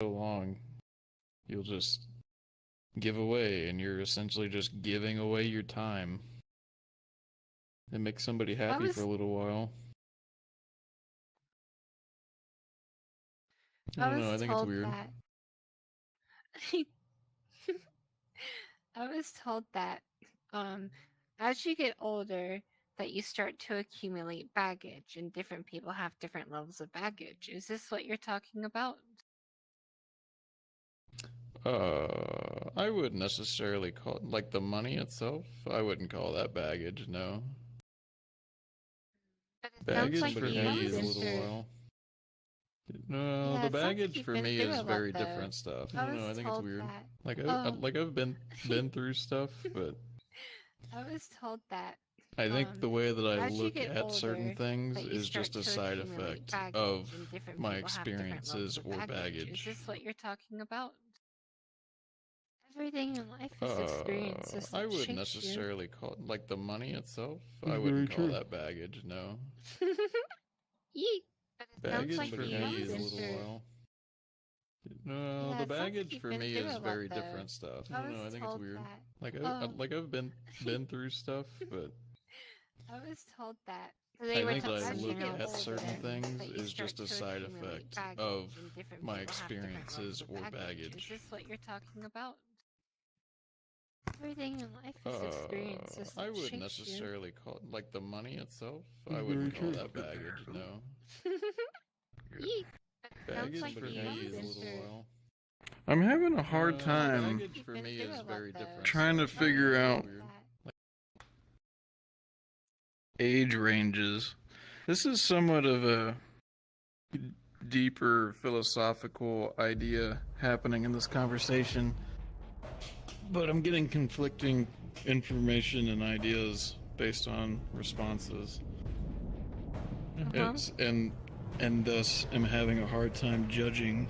so long, you'll just give away, and you're essentially just giving away your time. It makes somebody happy for a little while. I don't know, I think it's weird. I was told that as you get older that you start to accumulate baggage and different people have different levels of baggage. Is this what you're talking about? I wouldn't necessarily call it, like, the money itself, I wouldn't call that baggage, no. Baggage for me is a little while. No, Yeah, the it sounds like baggage you've for been me through is a lot, very though. different stuff. I don't know, I think it's weird. That. Like I've been through stuff, but I was told that I think the way that I as you look get at certain older, things that you is start just a to side accumulate effect baggage of and different my people have different levels experiences of or Is baggage. this what you're talking about? Everything in life is experiences that I wouldn't shape necessarily call it, like, the money itself, I Very wouldn't call true. that baggage, no. Yeet. But it Baggage sounds like for you've me is a been little through. while. No, Yeah, the it sounds like baggage you've for been me through is a lot, very though. different stuff. I I don't know, I was think it's told weird. that. Like I've been through stuff, but I was told that I think that I as you look get at older, certain things that you is start just a to side accumulate effect baggage of and different my people have different experiences levels of or Is baggage. this what you're talking about? Everything in life is experiences that I wouldn't shape necessarily call it, like, the money itself, I Very wouldn't call true. that baggage, no. you. Baggage like for me is a little while. I'm having a hard time Baggage for me is very different. trying to figure out age ranges. This is somewhat of a deeper philosophical idea happening in this conversation, but I'm getting conflicting information and ideas based on responses. It's, and thus am having a hard time judging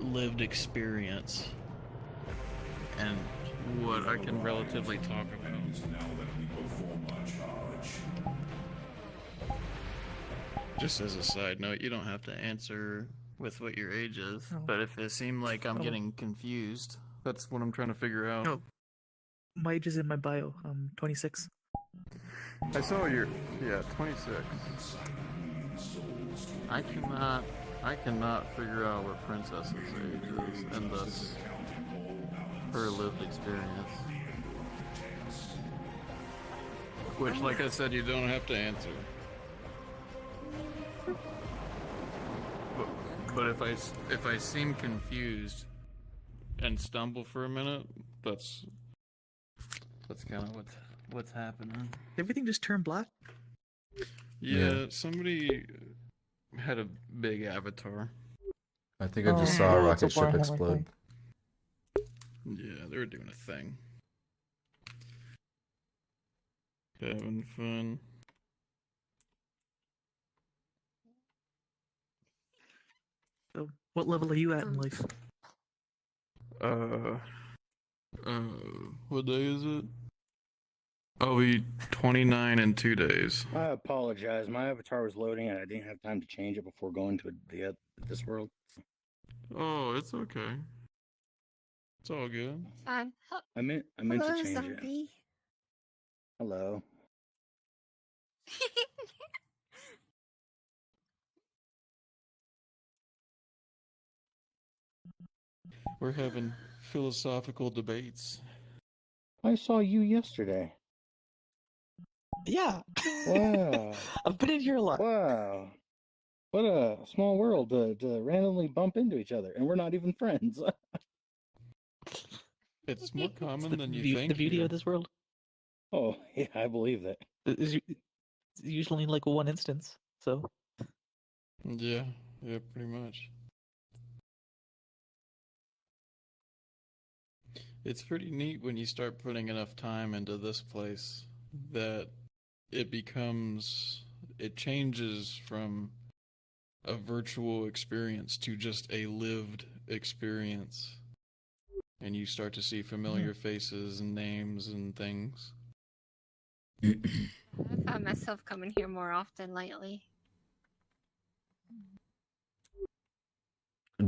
lived experience and what I can relatively talk about. Just as a side note, you don't have to answer with what your age is, but if it seemed like I'm getting confused, that's what I'm trying to figure out. No, my age is in my bio. I'm 26. I saw your 26. I cannot figure out what Princess's age is, and thus her lived experience. Which, like I said, you don't have to answer. But if I seem confused and stumble for a minute, that's kind of what's happening. Everything just turned black. Yeah, somebody had a big avatar. I think I just saw a rocket ship Warhammer explode. Yeah, they were doing a thing. Having fun. So, what level are you at in life? What day is it? I'll be 29 in 2 days. I apologize. My avatar was loading and I didn't have time to change it before going to this world. Oh, it's okay. It's all good. I meant to change it. Hello. We're having philosophical debates. I saw you yesterday. Yeah. Wow. I've been in here a lot. Wow. What a small world to randomly bump into each other, and we're not even friends. It's more common than you think. The beauty of this world. Oh, yeah, I believe that. It's usually like one instance, so. Yeah, pretty much. It's pretty neat when you start putting enough time into this place that it changes from a virtual experience to just a lived experience. And you start to see familiar faces and names and things. I found myself coming here more often lately.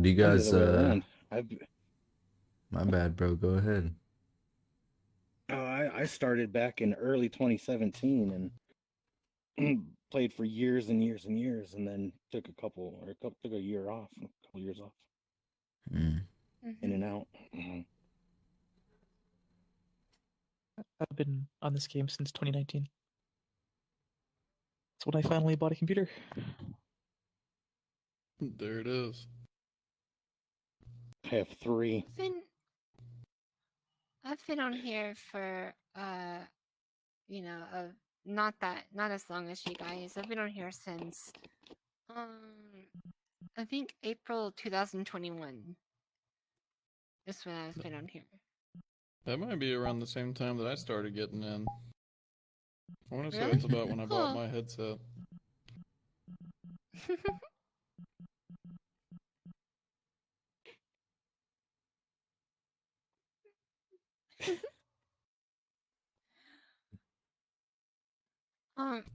Do you Kind of guys? the way around. My bad, bro. Go ahead. I started back in early 2017 and played for years and years and years, and then took a year off, a couple years off, Mm. in and out. Mhm. I've been on this game since 2019. That's when I finally bought a computer. There it is. I have 3. I've been on here for not as long as you guys. I've been on here since I think April 2021 is when I've been on here. That might be around the same time that I started getting in. I want to say Really? that's about when I bought Cool. my headset.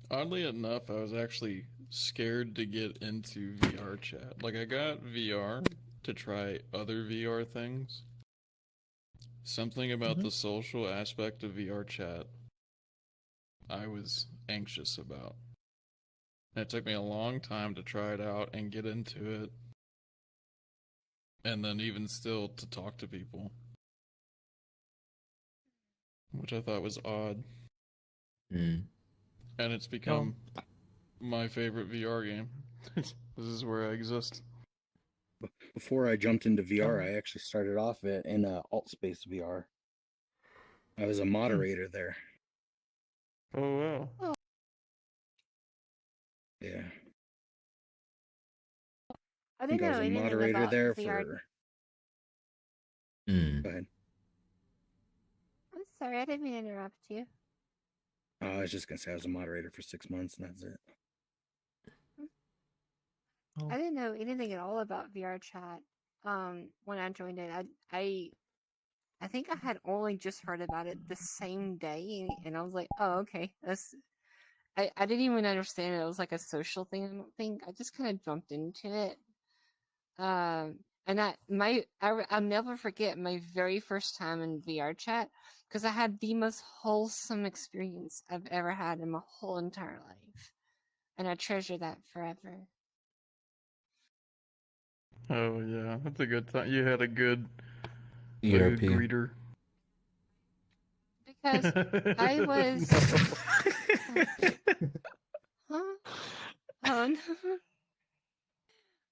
Oddly enough, I was actually scared to get into VR chat. Like, I got VR to try other VR things. Something about the social aspect of VR chat I was anxious about. And it took me a long time to try it out and get into it. And then even still to talk to people. Which I thought was odd. Mm. And it's become my favorite VR game. This is where I exist. Before I jumped into VR, I actually started off in Alt Space VR. I was a moderator there. Oh, wow. Yeah. I think didn't I know was a anything moderator about there VR. for. Mm. Go ahead. I'm sorry, I didn't mean to interrupt you. I was just gonna say I was a moderator for 6 months, and that's it. I didn't know anything at all about VR chat. When I joined it, I think I had only just heard about it the same day, and I was like, oh, okay. I didn't even understand it was like a social thing. I don't think I just kind of jumped into it. And I'll never forget my very first time in VR chat because I had the most wholesome experience I've ever had in my whole entire life, and I treasure that forever. Oh, yeah. That's a good time. You had a good ERP. greeter. Because I was. Huh? Oh no.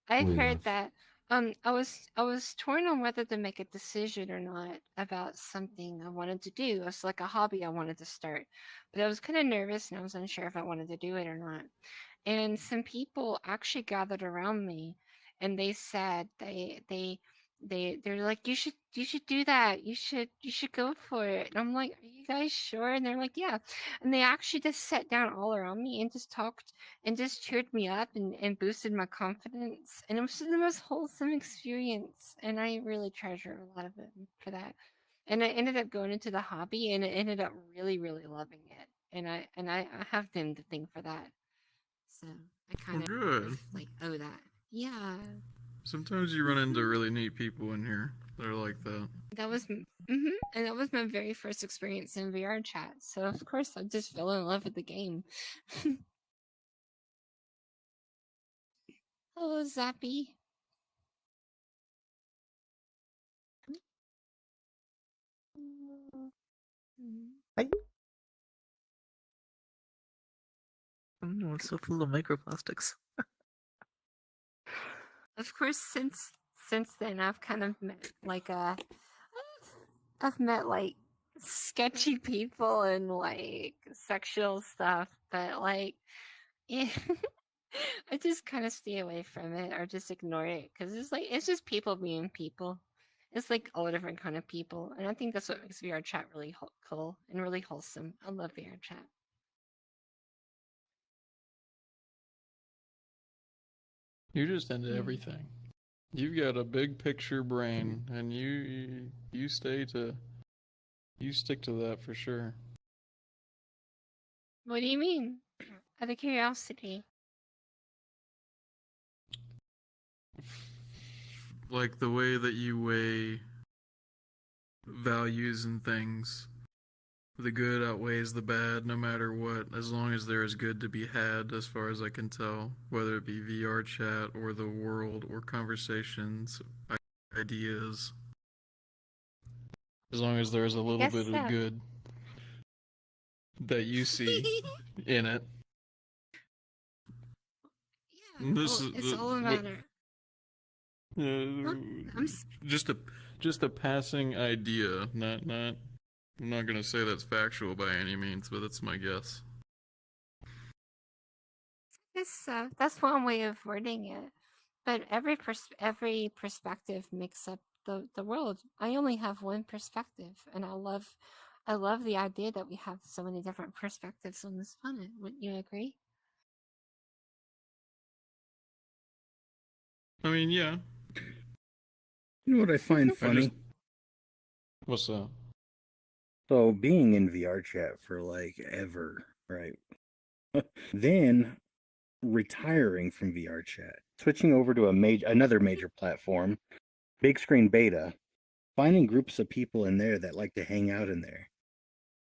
I've heard that. I was torn on whether to make a decision or not about something I wanted to do. It was like a hobby I wanted to start, but I was kind of nervous and I was unsure if I wanted to do it or not. And some people actually gathered around me, and they said they're like, you should do that. You should go for it. And I'm like, are you guys sure? And they're like, yeah. And they actually just sat down all around me and just talked and just cheered me up and boosted my confidence. And it was the most wholesome experience. And I really treasure a lot of it for that. And I ended up going into the hobby, and I ended up really, really loving it. And I have them to thank for that. So I kind of good. like owe that. Yeah. Sometimes you run into really neat people in here. They're like that. That was and that was my very first experience in VR chat. So of course I just fell in love with the game. Hello, Zappy. Hi. It's so full of microplastics. Of course, since then I've kind of met I've met like sketchy people and like sexual stuff, but like yeah, I just kind of stay away from it or just ignore it because it's just people being people. It's like all different kind of people, and I think that's what makes VR chat really cool and really wholesome. I love VR chat. You're just into everything. You've got a big picture brain, and you stick to that for sure. What do you mean? Out of curiosity. like the way that you weigh values and things. The good outweighs the bad no matter what, as long as there is good to be had, as far as I can tell, whether it be VR chat or the world or conversations, ideas. As long as there is a little Guess bit so. of good that you see in it. Yeah, This well, is it's all a what- matter. just a passing idea, not. I'm not gonna say that's factual by any means, but that's my guess. That's one way of wording it. But every perspective makes up the world. I only have one perspective, and I love the idea that we have so many different perspectives on this planet. Wouldn't you agree? I mean, yeah. You know what I find funny? What's that? So being in VR chat for like ever, right? Then retiring from VR chat, switching over to another major platform, big screen beta, finding groups of people in there that like to hang out in there.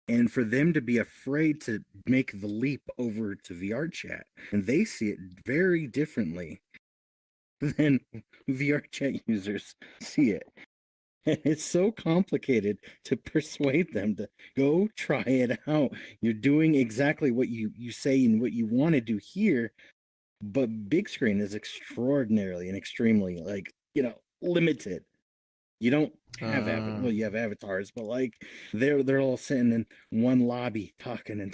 And for them to be afraid to make the leap over to VR chat, and they see it very differently than VR chat users see it. And it's so complicated to persuade them to go try it out. You're doing exactly what you say and what you want to do here, but big screen is extraordinarily and extremely limited. You don't have you have avatars, but like they're all sitting in one lobby talking, and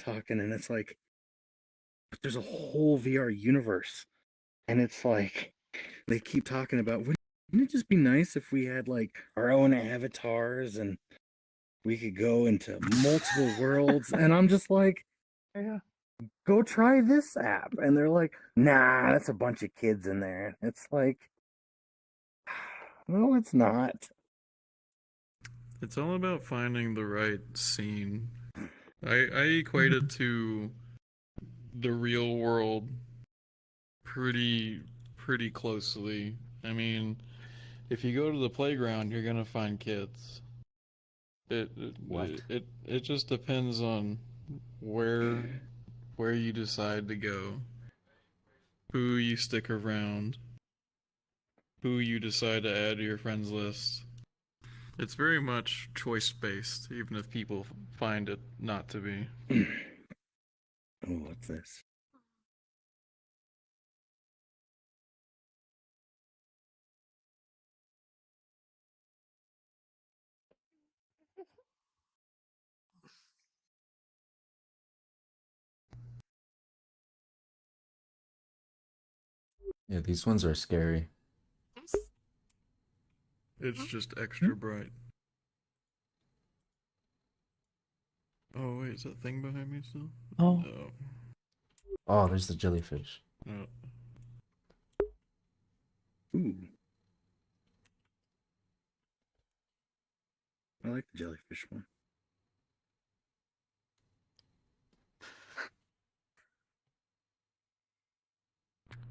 it's like but there's a whole VR universe, and it's like they keep talking about wouldn't it just be nice if we had like our own avatars and we could go into multiple worlds, and I'm just like, Yeah. go try this app, and they're like, nah, that's a bunch of kids in there. It's like, no, it's not. It's all about finding the right scene. I equate it to the real world pretty closely. I mean, if you go to the playground, you're gonna find kids. What? It just depends on where you decide to go, who you stick around, who you decide to add to your friends list. It's very much choice based, even if people find it not to be. Oh, what's this? Yeah, these ones are scary. It's just extra bright. Oh wait, is that thing behind me still? Oh. No. Oh, there's the jellyfish. No. Ooh. I like the jellyfish one.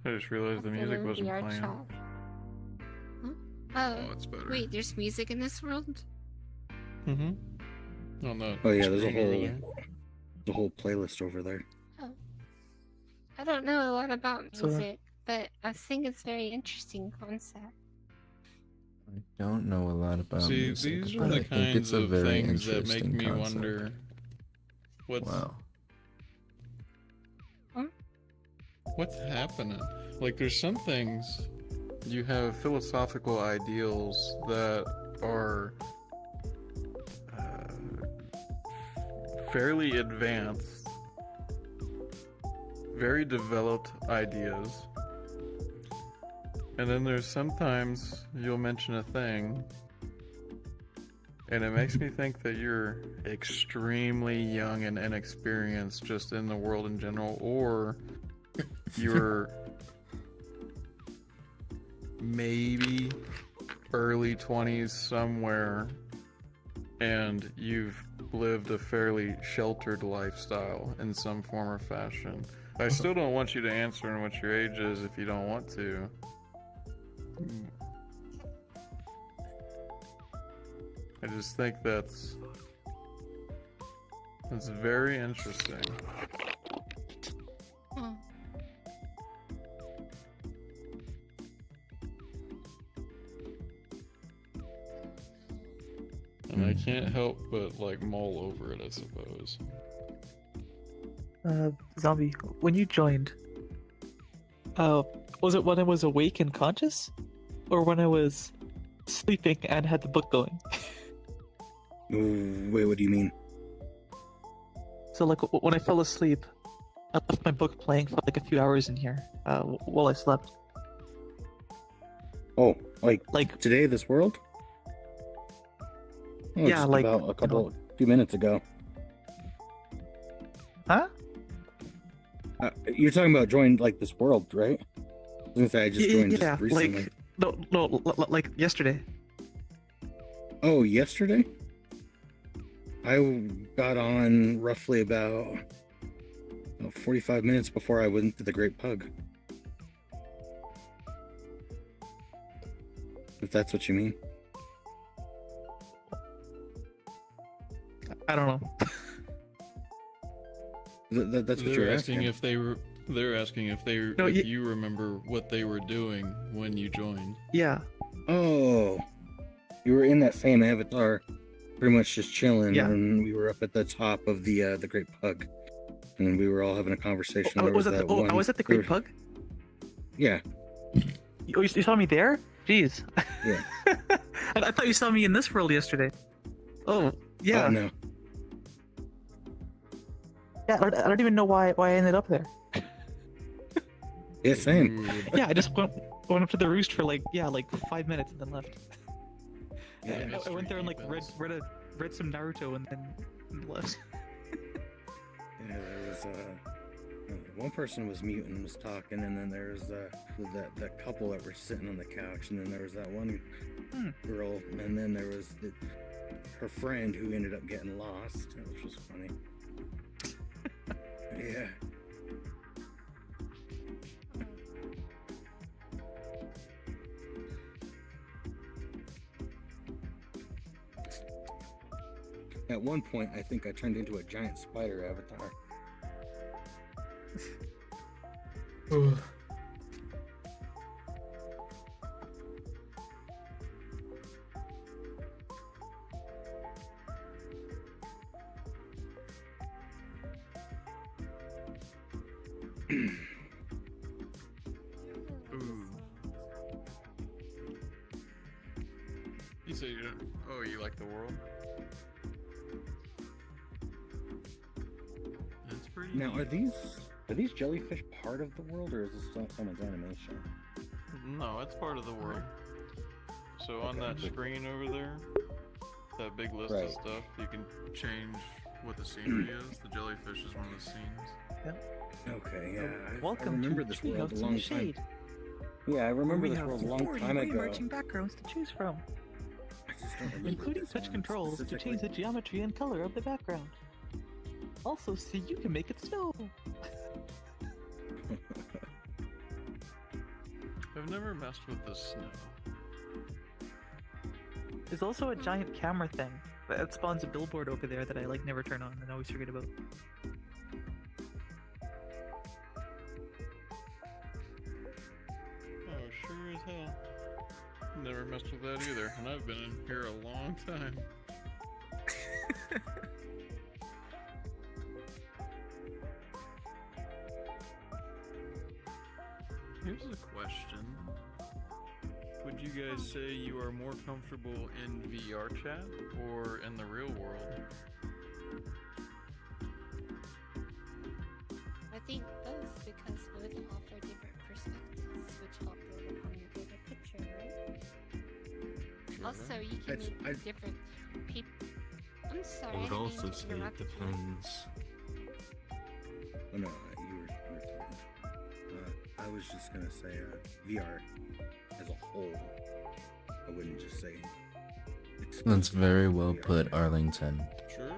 I just realized the music wasn't VR playing. chat. Huh? Oh, it's better. Wait, there's music in this world? Mm-hmm. On the Oh yeah, there's a screen over whole there. playlist over there. Oh. I don't know a lot about So- music, but I think it's a very interesting concept. I don't know a lot about See, music, these are but the I think kinds it's a of very things that make interesting me concept. wonder Wow. what's happening. Like, there's some things you have philosophical ideals that are fairly advanced, very developed ideas. And then there's sometimes you'll mention a thing and it makes me think that you're extremely young and inexperienced just in the world in general, or you're maybe early 20s somewhere and you've lived a fairly sheltered lifestyle in some form or fashion. I still don't want you to answer on what your age is if you don't want to. I just think that's very interesting. Hmm. And I can't help but like mull over it, I suppose. Zombie, when you joined, was it when I was awake and conscious, or when I was sleeping and had the book going? Ooh, wait, what do you mean? So like when I fell asleep, I left my book playing for like a few hours in here, while I slept. Oh, like Like today, this world? Oh, Yeah, just like, about few minutes ago. huh? You're talking about joined like this world, right? I was gonna say I just joined Yeah, just recently. like no, like yesterday. Oh, yesterday? I got on roughly about 45 minutes before I went to the Great Pug. If that's what you mean. I don't know. That's what They're you're asking asking. if they were. They're asking if they No, if you remember what they were doing when you joined. Yeah, Oh, you were in that same avatar, pretty much just chilling, Yeah. and we were up at the top of the Great Pug, and we were all having a conversation. There was that one. I was at the there- Great Pug. Yeah, You saw me there? Jeez. Yeah. I thought you saw me in this world yesterday. Oh, yeah. Oh, no. Yeah, I don't even know why I ended up there. Yeah, same. Ooh, Yeah, I just went up to the roost for like 5 minutes and then left. Yeah. I went there and like Mystery read some Naruto and then left. Yeah, there was one person was mute and was talking, and then there was that couple that were sitting on the couch, and then there was that one girl, and then there was her friend who ended up getting lost, which was funny. Yeah. At one point, I think I turned into a giant spider avatar. Ooh. You say you don't. Oh, you like the world? That's pretty. Now, neat. are these jellyfish part of the world, or is this someone's animation? No, it's part of the world. So on that screen over there, that big list Right. of stuff, you can change what the scenery is. The jellyfish is one of the scenes. Okay, yeah. I Welcome remember to this world a Treehouse in long the time. Shade. Yeah, I remember We this have world a long 40 time ago. re-marching backgrounds to choose from, I just don't remember including this touch one controls to change the specifically. geometry and color of the background. Also, see you can make it snow. I've never messed with the snow. There's also a giant camera thing that spawns a billboard over there that I never turn on and always forget about. Oh, sure as hell. Never messed with that either, and I've been in here a long time. Here's a question. Would you guys say you are more comfortable in VR chat or in the real world? I think both, because both offer different perspectives, which help build upon the bigger picture, right? Also, you can meet different people. I'm sorry. I would didn't mean also to say it interrupt you. depends. Oh, no, you were talking. I was just gonna say VR as a whole. I wouldn't just say. That's very well VR put, chat. Arlington. Sure.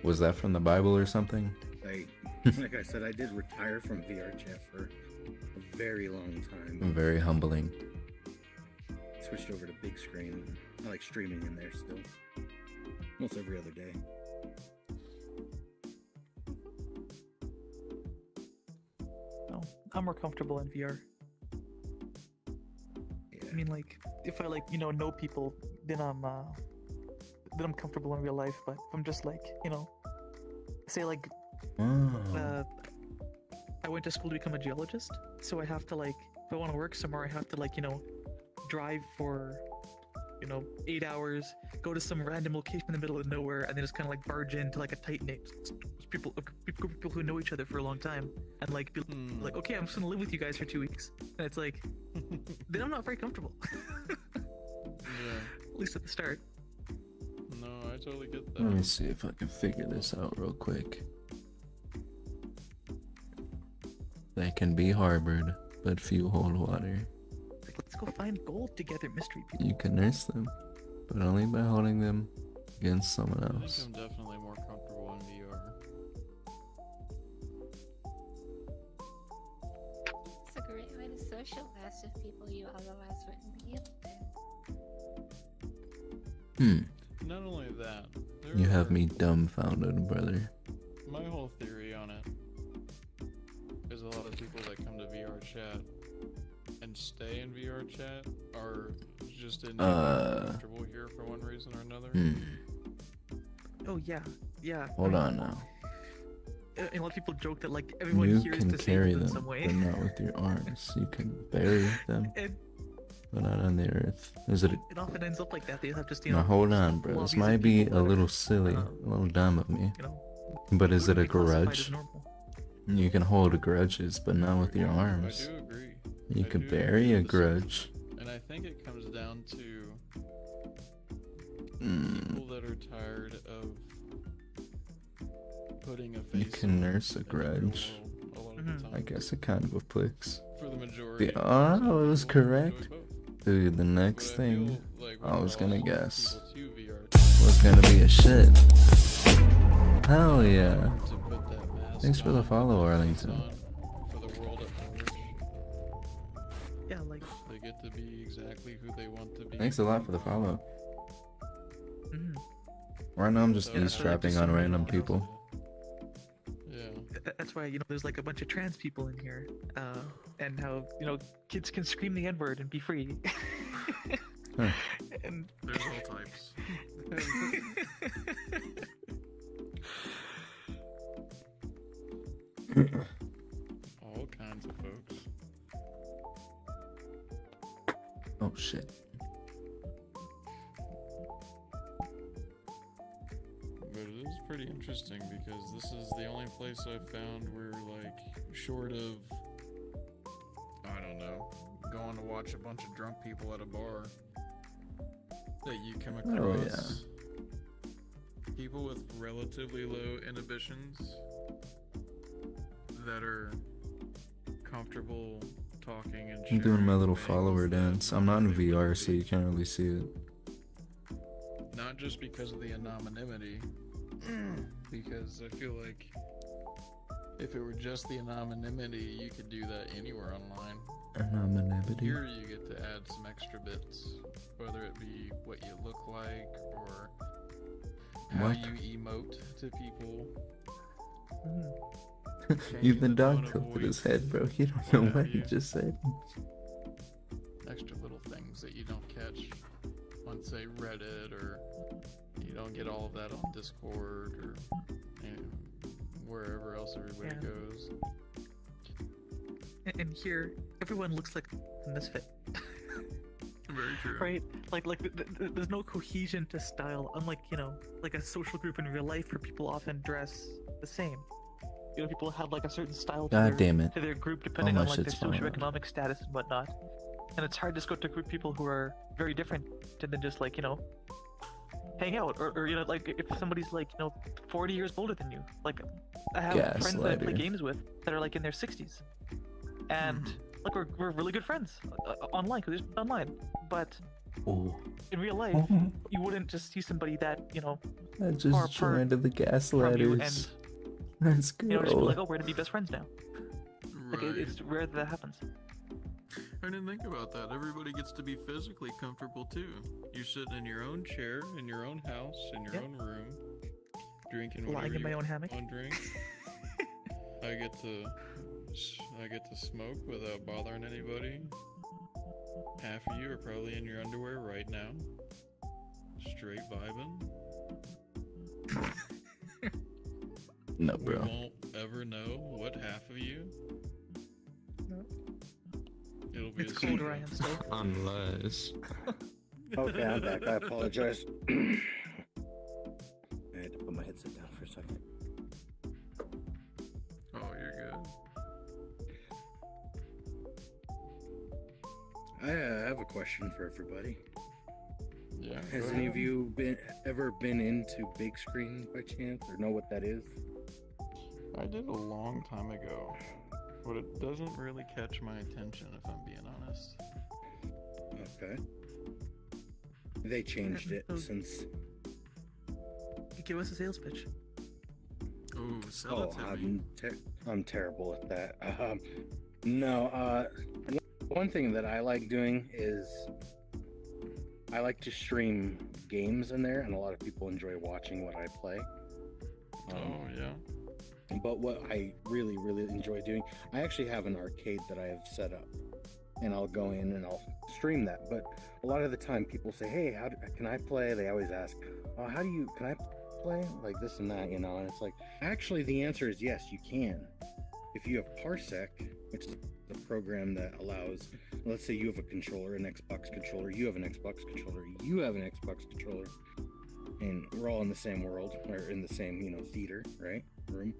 Was that from the Bible or something? Like I said, I did retire from VR chat for a very long time. Very humbling. Switched over to big screen. I like streaming in there still. Almost every other day. No, I'm more comfortable in VR. Yeah. I mean, like, if I know people, then I'm comfortable in real life. But if I'm just like, say like, Wow. I went to school to become a geologist, so I have to if I want to work somewhere, I have to drive for 8 hours, go to some random location in the middle of nowhere, and then just kind of barge into a tight knit people who know each other for a long time, and be like, okay, I'm just gonna live with you guys for 2 weeks, and it's like, then I'm not very comfortable. Yeah. At least at the start. No, I totally get that. Let me see if I can figure this out real quick. They can be harbored, but few hold water. Let's go find gold together, mystery people. You can nurse them, but only by holding them against someone I else. think I'm definitely more comfortable in VR. It's a great way to socialize with people you otherwise wouldn't be able to. Not only that, You have me dumbfounded, brother. My whole theory on it is a lot of people that come to VR chat and stay in VR chat are just uncomfortable here for one reason or another. Oh yeah. Hold on now. And a lot of people joke that everyone You here is can carry disabled in them, some way. but not with your arms. You can bury them, And but not on the earth. Is it? it often ends up like that. They have just Now hold on, bro. This lobbies might of be people a that little are, silly, a little dumb of me. But is it wouldn't a be classified as grudge? normal. You can hold grudges, but not with your I arms. do agree. You I could do bury a agree with the sentiment. grudge. And I think it comes down to Mm, people that are tired of putting a face you can on nurse a in the real grudge. world a lot of the I time. guess it kind of applies. For the majority. The, of oh, it was people who correct. enjoy both. Dude, the But next I thing feel like I was gonna overall, guess people to VR was gonna be a shit. Hell yeah. to put that mask Thanks for the on, follow, that face Arlington. on for the world at large. Yeah, They get to be exactly who they want to be. Thanks a lot for the follow. mhm. Right now I'm just So, eavesdropping on random people. Yeah. That's why there's a bunch of trans people in here, and how kids can scream the N-word and be free. Huh. And There's all types. All kinds of folks. Oh shit. But it is pretty interesting because this is the only place I've found where, short of, I don't know, going to watch a bunch of drunk people at a bar, that you come across people with relatively low inhibitions that are comfortable talking and I'm sharing doing my little things follower that dance. I'm not in normally VR, wouldn't so you be. can't really see it. Not just because of the anonymity, because I feel like if it were just the anonymity, you could do that anywhere online. Anonymity. Here you get to add some extra bits, whether it be what you look like or how What? you emote to people. You've been changing the tone dog of tilted his voice, head, bro. You don't know what what have he you. just said. Extra little things that you don't catch on, say, Reddit, or you don't get all of that on Discord, or wherever else everybody Yeah. goes. and here, everyone looks like a misfit. Very true. Right? There's no cohesion to style, unlike, a social group in real life where people often dress the same. People have a certain style to, God damn it. to their group depending All on my their shit's falling out. socioeconomic status and whatnot. And it's hard to go to a group of people who are very different and then just hang out. Or if somebody's 40 years older than you. I have friends that I play Gaslighter. games with that are in their 60s. And we're really good friends online, because it's online. But Oh, in real life, you wouldn't just see somebody that, I far just apart joined the from you gaslighters. Let's go. just be like, oh, we're gonna be best friends now. Right. It's rare that happens. I didn't think about that. Everybody gets to be physically comfortable too. You're sitting in your own chair, in your own house, in your Yep. own room, drinking Lying whatever in my you own hammock. want to drink. I get to smoke without bothering anybody. Half of you are probably in your underwear right now, straight vibing. No, We bro. won't ever know what half of you. No. It'll be It's a cold where I am secret. still. Unless. Okay, I'm back. I apologize. I had to put my headset down for a second. Oh, you're good. I have a question for everybody. Yeah. Has go any of ahead. you ever been into big screen by chance, or know what that is? I did a long time ago, but it doesn't really catch my attention if I'm being honest. Okay. They changed it since. Give us a sales pitch. Ooh, sell it to me. I'm terrible at that. No. One thing that I like doing is I like to stream games in there, and a lot of people enjoy watching what I play. Oh yeah. But what I really, really enjoy doing, I actually have an arcade that I have set up, and I'll go in and I'll stream that. But a lot of the time, people say, "Hey, can I play?" They always ask, "Oh, can I play like this and that?" And it's like, actually, the answer is yes, you can. If you have Parsec, which is the program that allows, let's say you have a controller, an Xbox controller, you have an Xbox controller, you have an Xbox controller, and we're all in the same world, or in the same, theater, right? Room.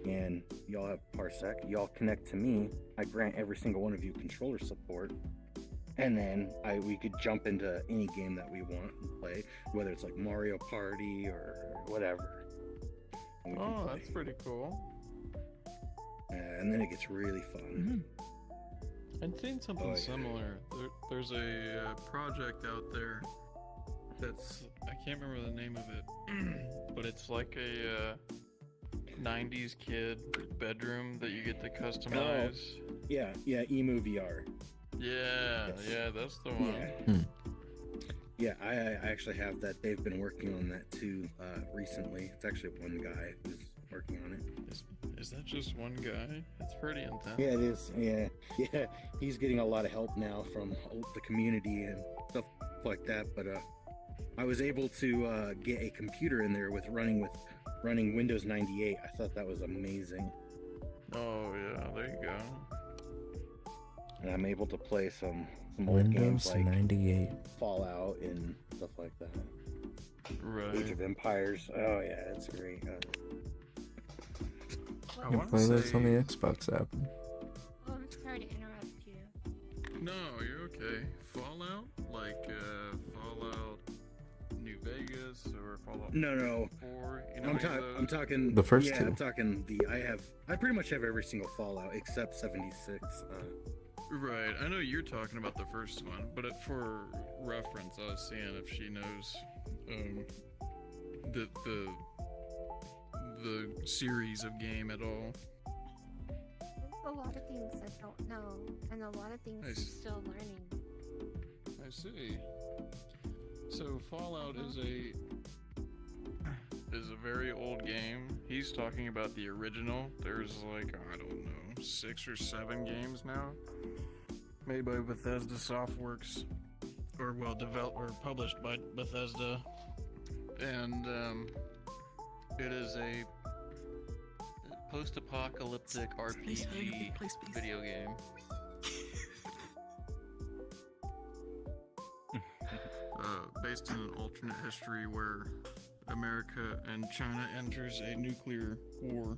And y'all have Parsec, y'all connect to me, I grant every single one of you controller support, and then we could jump into any game that we want and play, whether it's like Mario Party or whatever. And we can Oh, play. that's pretty cool. And then it gets really fun. I'd seen something Oh, yeah. similar. There's a project out there that's, I can't remember the name of it, but it's like a 90s kid bedroom that you get to customize. Yeah, Emu VR. Yeah, Yes. yeah, that's the one. Yeah. Yeah, I actually have that. They've been working on that too recently. It's actually one guy who's working on it. Is that just one guy? It's pretty intense. Yeah, it is. Yeah. He's getting a lot of help now from the community and stuff like that. But I was able to get a computer in there running Windows 98. I thought that was amazing. Oh yeah, there you go. And I'm able to play some old games Windows like 98. Fallout and stuff like that. Age Right. of Empires. Oh yeah, it's great. I You wanna play this on the say- Xbox app. Oh, I'm sorry to interrupt you. No, you're okay. Fallout? Like Fallout New Vegas or Fallout No. 4? You know, I'm talking The first yeah, two. I'm talking I pretty much have every single Fallout except 76. Right, I know you're talking about the first one, but for reference, I was seeing if she knows the series of game at all. There's a lot of things I don't know, and a lot of things I'm Nice. still learning. I see. So Fallout is a very old game. He's talking about the original. There's like, I don't know, 6 or 7 games now, made by Bethesda Softworks, or well, developed or published by Bethesda, and it is a post-apocalyptic RPG video game. Based in an alternate history where America and China enters a nuclear war.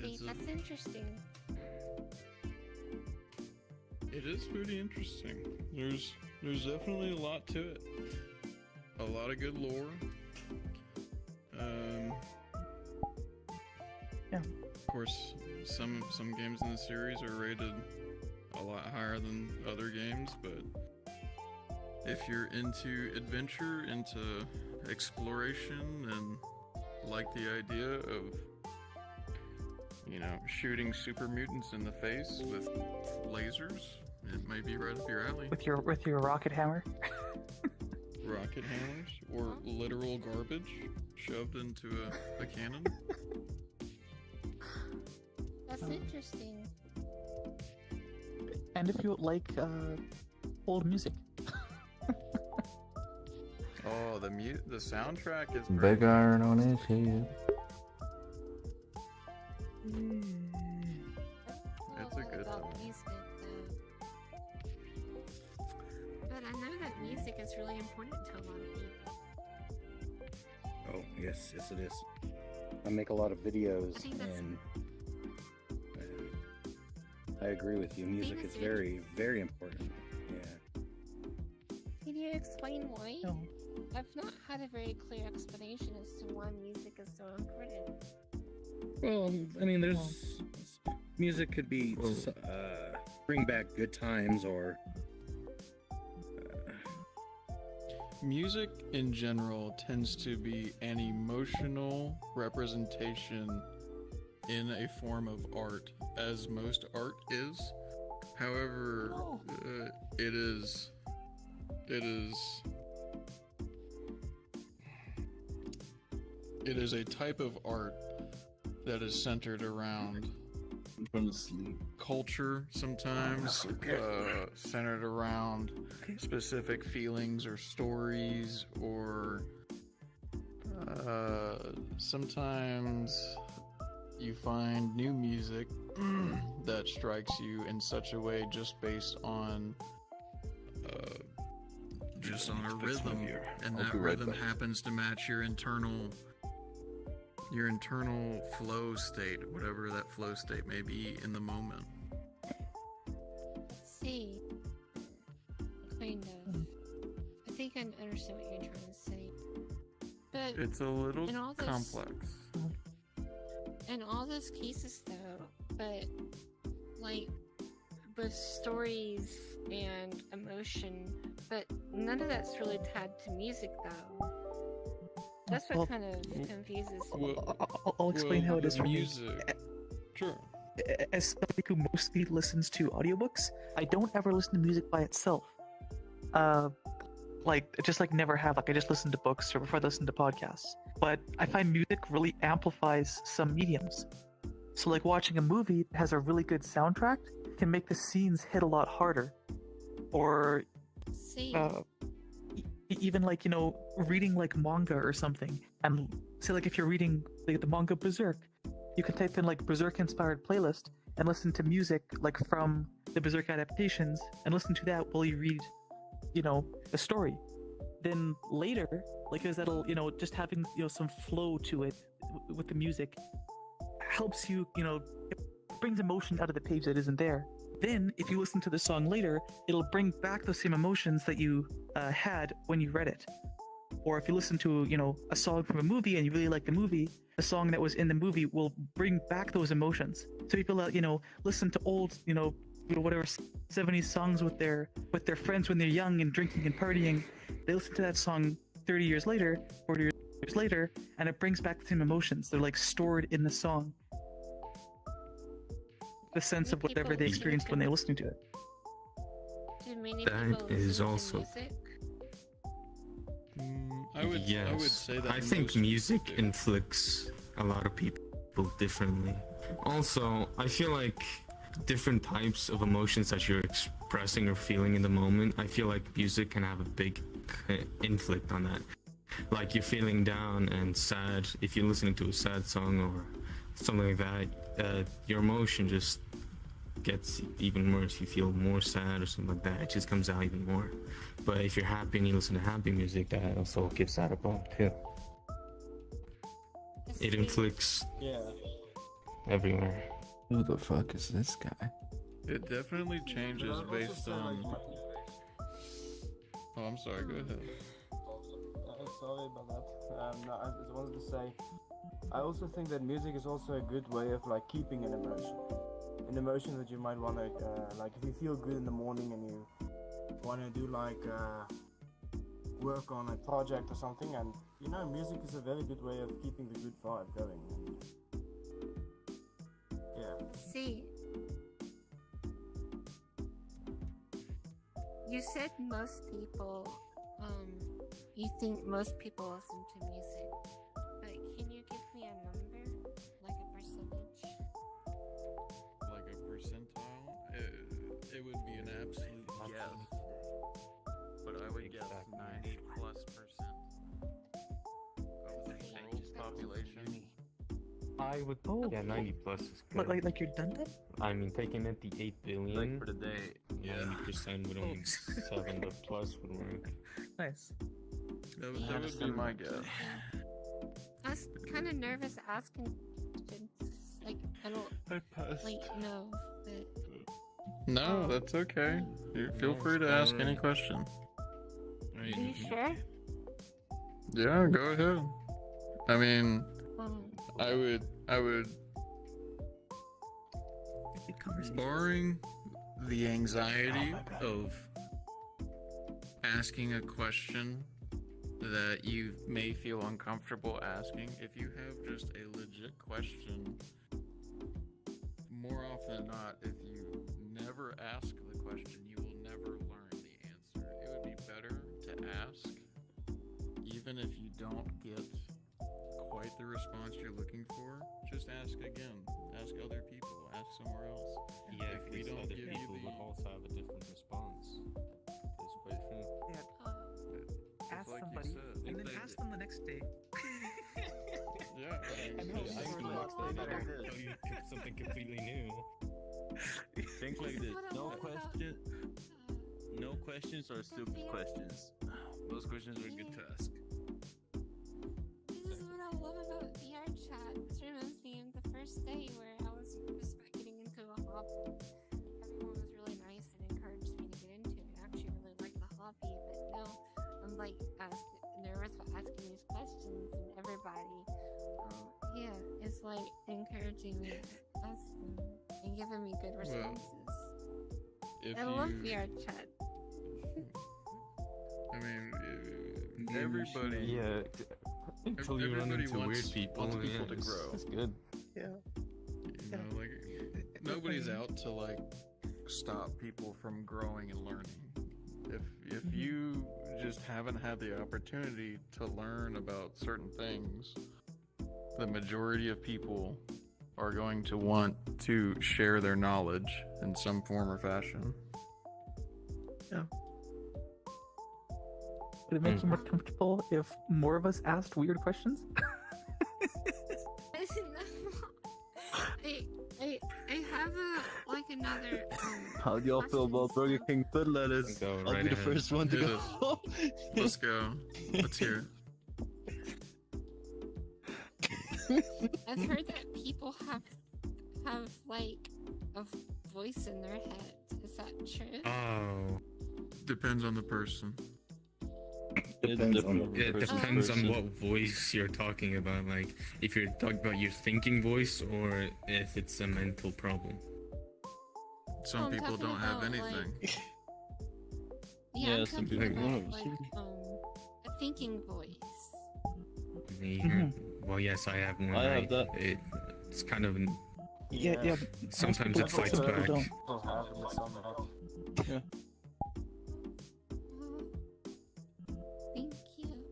See, that's interesting. It is pretty interesting. There's definitely a lot to it. A lot of good lore. Yeah. Of course, some games in the series are rated a lot higher than other games, but if you're into adventure, into exploration, and like the idea of, shooting super mutants in the face with lasers, it may be right up your alley. With your rocket hammer. Rocket hammers or literal garbage shoved into a cannon. That's interesting. And if you like old music. Oh, the soundtrack is Big iron on his head. It's a good about time. music, though. But I know that music is really important to a lot of people. Oh, yes, it is. I make a lot of videos, I think that's- and I agree with you. Music is very, very important. Yeah. Can you explain why? No. I've not had a very clear explanation as to why music is so important. Well, I mean, there's music could be bring back good times, or Music in general tends to be an emotional representation in a form of art, as most art is. However, it is a type of art that is centered around I'm trying to sleep. culture sometimes, centered around specific feelings or stories, or sometimes you find new music that strikes you in such a way just based on a rhythm, and that rhythm happens to match your internal flow state, whatever that flow state may be in the moment. Let's see. Kind of. I think I understand what you're trying to say. But It's a little in all this- complex. in all those cases, though, but like with stories and emotion, but none of that's really tied to music, though. That's what Well, kind of confuses me. Well, I'll explain how it is for me. music. Sure. As somebody who mostly listens to audiobooks, I don't ever listen to music by itself. Just never have. Like, I just listen to books or before I listen to podcasts. But I find music really amplifies some mediums. So like watching a movie that has a really good soundtrack can make the scenes hit a lot harder. Or See, even like, reading like manga or something, and say like if you're reading the manga Berserk, you can type in like Berserk inspired playlist and listen to music like from the Berserk adaptations and listen to that while you read the story. Then later, like, because that'll just having some flow to it with the music helps you, it brings emotion out of the page that isn't there. Then if you listen to the song later, it'll bring back those same emotions that you had when you read it. Or if you listen to a song from a movie and you really like the movie, the song that was in the movie will bring back those emotions. So people that listen to old whatever 70s songs with their friends when they're young and drinking and partying, they listen to that song 30 years later, 40 years later, and it brings back the same emotions. They're like stored in the song. The sense of whatever they experienced when they listened to it. do many That people is listen to also- music? I would Yes, say that I think most music people do. inflicts a lot of people differently. Also, I feel like different types of emotions that you're expressing or feeling in the moment, I feel like music can have a big inflict on that. Like you're feeling down and sad, if you're listening to a sad song or something like that, your emotion just gets even worse. You feel more sad or something like that. It just comes out even more. But if you're happy and you listen to happy music, that also gives that a bump too. It inflicts everywhere. Who the fuck is this guy? It definitely changes based on. Oh, I'm sorry. Go ahead. Sorry about that. No, I just wanted to say, I also think that music is also a good way of like keeping an emotion that you might want to like if you feel good in the morning and you want to do like work on a project or something, and You know, music is a very good way of keeping the good vibe going. Yeah. See, you said most people, you think most people listen to music, but can you give me a number, like a percentage? Like a percentile? It would be an absolute guess. But I would guess 90+% of the world's population. I would. Yeah, 90 plus is Like, good. like you're done then? I mean, taking it the 8 billion. Like for the day. 90% would only 7, but plus would work. Nice. That would be my guess. I was kind of nervous asking questions. Like, I don't, like, know, but... No, that's okay. Feel free to ask any question. Are you sure? Yeah, go ahead. I mean, I would, Good conversation. barring the anxiety of asking a question that you may feel uncomfortable asking, if you have just a legit question, more often than not, if you never ask the question, you will never learn the answer. It would be better to ask, even if you don't get quite the response you're looking for. Just ask again. Ask other people. Ask somewhere else. Yeah, if we don't other give people you would the also have a different response. That's quite true. Ask like you somebody, said, and then think ask them the next day. yeah, I know, just I ask know. them next day. Tell you something completely new. Think like this. What I No love about- question. No questions are stupid questions. Those questions are good to ask. This is what I love about VR chat. This reminds me of the first day where I was just getting into a hobby. Everyone was really nice and encouraged me to get into it. I actually really like the hobby, but now I'm like nervous about asking these questions, and everybody, is like encouraging me to ask them and giving me good responses. If I love you, VR chat. I mean, everybody. Yeah. Until you run everybody into wants- weird people, wants people yeah, to it's- grow. It's good. Yeah. You know, like nobody's out to like stop people from growing and learning. If you just haven't had the opportunity to learn about certain things, the majority of people are going to want to share their knowledge in some form or fashion. Would it make you more comfortable if more of us asked weird questions? I have another. How do y'all feel about Burger King foot lettuce? Go I'll right be the ahead. first one to Do go. Let's go. Let's hear it. I've heard that people have like a voice in their head. Is that true? Oh, Depends on the person. Depends on the it depends on what voice you're talking about. Like, if you're talking about your thinking voice, or if it's a mental problem. Some I'm people talking don't have about, anything. Yeah, I'm some talking people about have. a thinking voice. Well, yes, I have one. I have that. It's kind of. Yeah. Sometimes most it fights people back. don't. People have it in some of it. Thank you.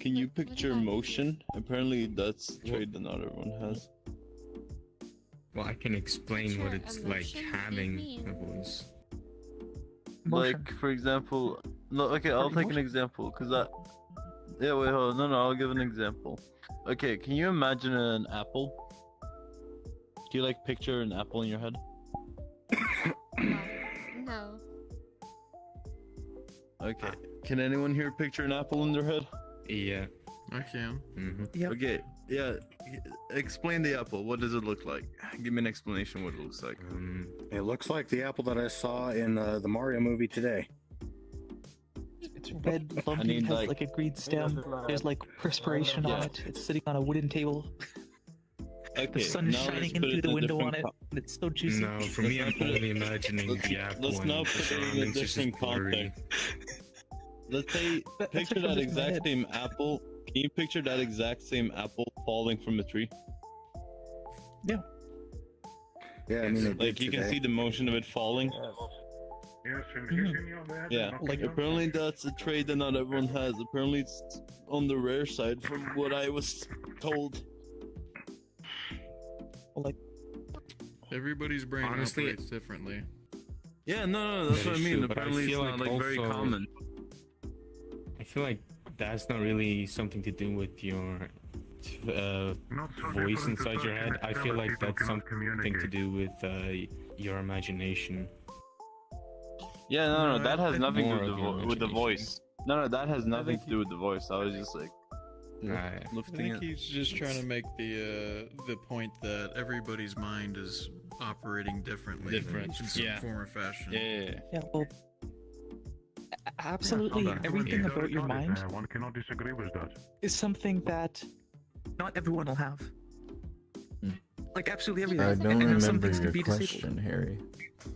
Can you What picture about you? motion? Apparently, that's a trait that not everyone has. Well, I can explain what Picture it's emotion, like what do you having mean? a voice. Motion. Like, for example, no, okay, I'll Sorry, take an motion? example, cause yeah, wait, hold on, no, I'll give an example. Okay, can you imagine an apple? Can you like picture an apple in your head? No. Okay, can anyone here picture an apple in their head? Yeah. I can. Yep. Okay, yeah, explain the apple. What does it look like? Give me an explanation what it looks like. It looks like the apple that I saw in the Mario movie today. It's red, I lumpy, need, has like- like a green stem. There's like perspiration on Yeah. it. It's sitting on a wooden table. Okay, The sun's now shining let's in put through it the in a window different on it. co- And it's so juicy. No, for me, I'm only imagining let's, the apple. let's and now the put it in a surroundings is just different blurry. context. Let's say, That's picture what that comes into my exact head. same apple. Can Can you picture that exact same apple falling from a tree? Yeah, I mean, it Like did you can today. see the motion of it falling. Yes. Yeah, Like- apparently that's a trait that not everyone has. Apparently it's on the rare side from what I was told. Like, Everybody's brain Honestly- operates differently. Yeah, no, that's That what I is mean. true, but I Apparently it's feel not like like very also- common. I feel like that's not really something to do with your voice inside your head. I feel like that's something to do with your imagination. Yeah, no, No, that I has think nothing to more do of your with the imagination. voice. No, that has nothing think to do with the voice. I was just like Right. I lifting think it. he's just trying to make the point that everybody's mind is operating differently Different, in some yeah. form or fashion. Yeah. yeah, well, absolutely everything about your mind One cannot disagree with that. is something that not everyone will have. Hmm. Like absolutely I everything. don't and some remember things can your be question, Harry.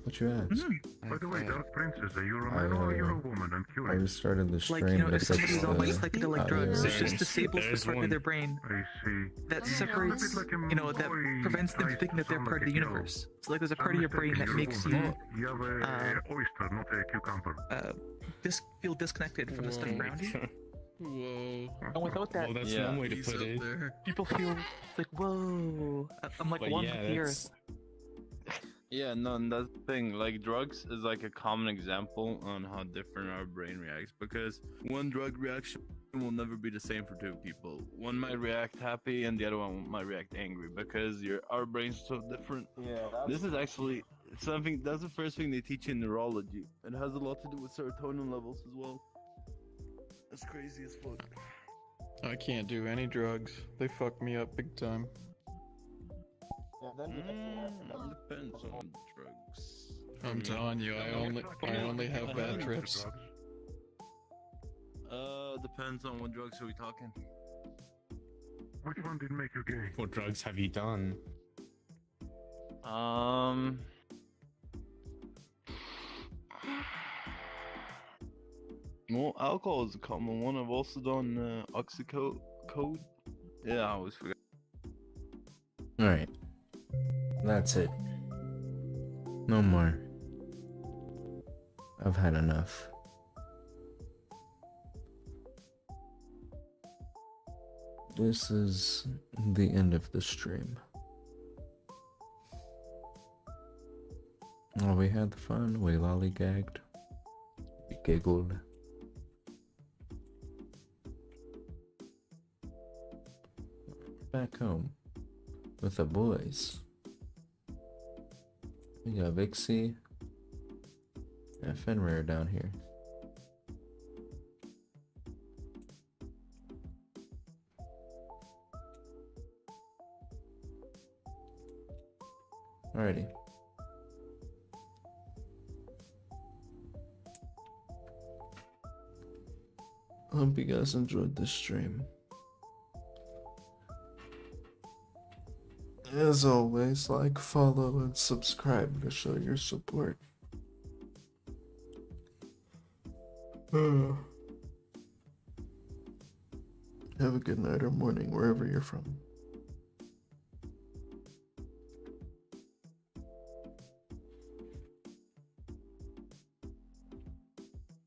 What you asked? By the way, Dark Princess, are you a man or you're a woman? I'm I curious. restarted the stream Like, you know, to if fix somebody's on like psychedelic audio drugs, it issues. just disables the There's part one. of their brain I see. that A separates, bit like a you know, that boy prevents them tries thinking to that they're sound part of like the a girl. universe. So like there's a part of your brain that makes you You have a oyster, not a cucumber. feel disconnected from the stuff Whoa. around you. Whoa. And without that, Well, that's Yeah. one way to He's put up it. there. people feel like, whoa, I'm like But one yeah, with the that's earth. Yeah, no, and that's the thing. Like, drugs is like a common example on how different our brain reacts because one drug reaction will never be the same for two people. One might react happy and the other one might react angry because our brains are so different. Yeah. This is actually something, that's the first thing they teach in neurology. It has a lot to do with serotonin levels as well. That's crazy as fuck. I can't do any drugs. They fuck me up big time. Yeah, then you Depends on drugs. I'm telling you, I only have bad trips. Depends on what drugs are we talking. Which one did make you gay? What drugs have you done? Well, alcohol is a common one. I've also done oxycodone. Yeah, I always forget. Alright. That's it. No more. I've had enough. This is the end of the stream. Oh, we had fun. We lollygagged. We giggled. Back home with the boys. We got Vixie and Fenrir down here. Alrighty. I hope you guys enjoyed this stream. As always, like, follow, and subscribe to show your support. Have a good night or morning wherever you're from.